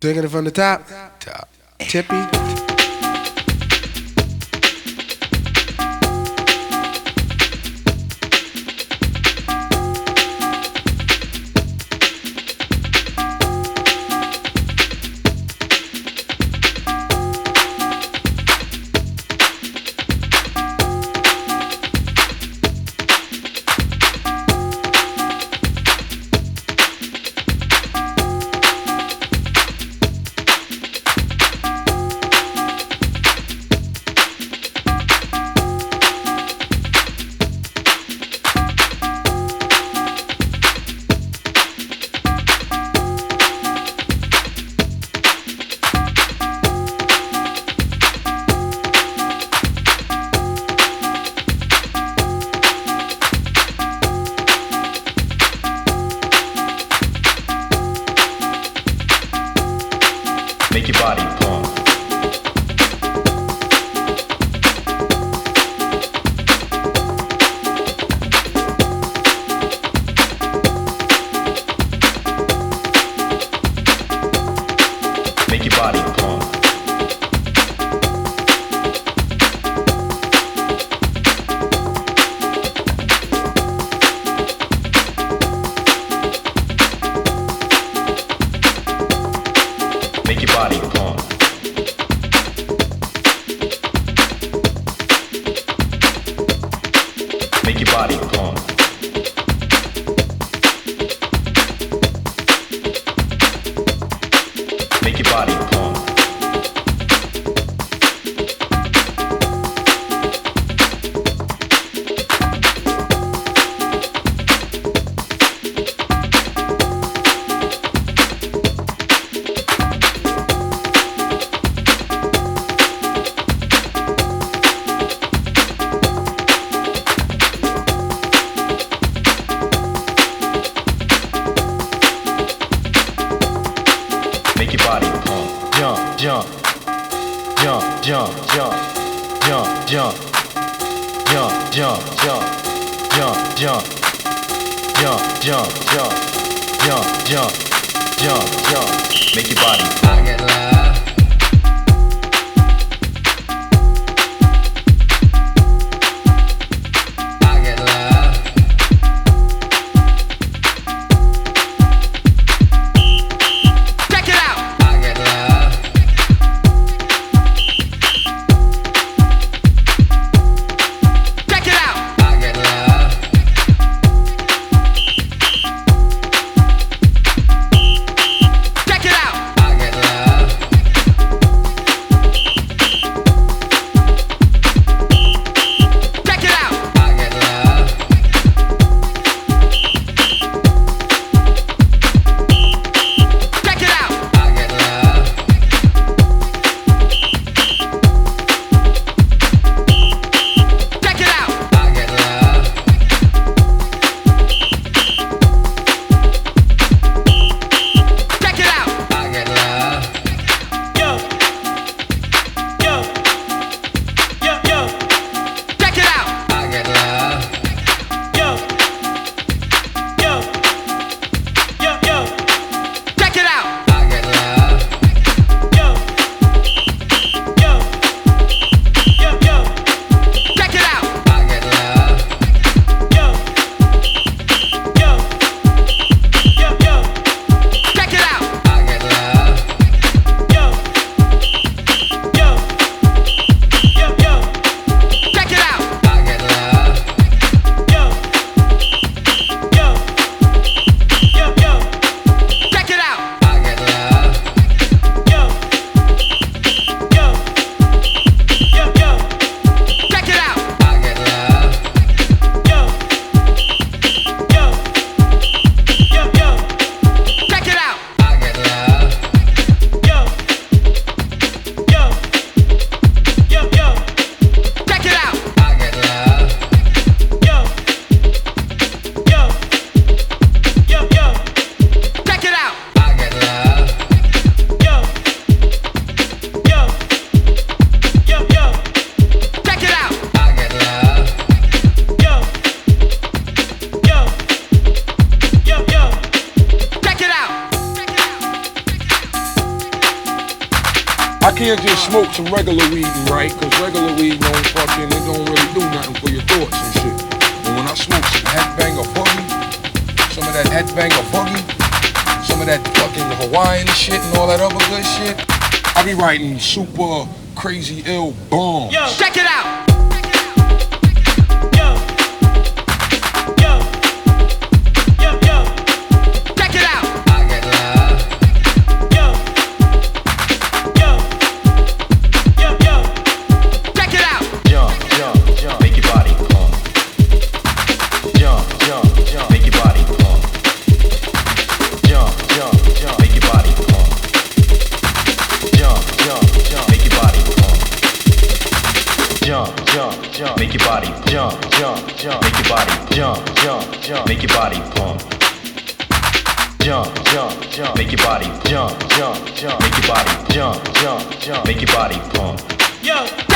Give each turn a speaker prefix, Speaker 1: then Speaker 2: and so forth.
Speaker 1: Taking it from the top. Tippy.
Speaker 2: Make your body pump. Make your body pump. Make your body pump. Make your body pump. Make your body pump. Make your body pump. Jump, jump, jump, jump, jump, jump, jump, jump, jump, jump, jump, jump, jump, jump, jump, jump, jump, jump, jump. Make your body pump. I get live.
Speaker 3: Check it I can't just smoke some regular weed and write, cause regular weed it don't really do nothing for your thoughts and shit. But when I smoke some headbanger boogie, some of that headbanger boogie, some of that fucking Hawaiian shit and all that other good shit, I be writing super crazy ill bombs.
Speaker 4: Yo, check it out.
Speaker 2: Make your body jump, jump, make your body jump, jump, make your body pump. Jump, jump, make your body jump, jump, make your body jump, jump, make your body pump. Yo.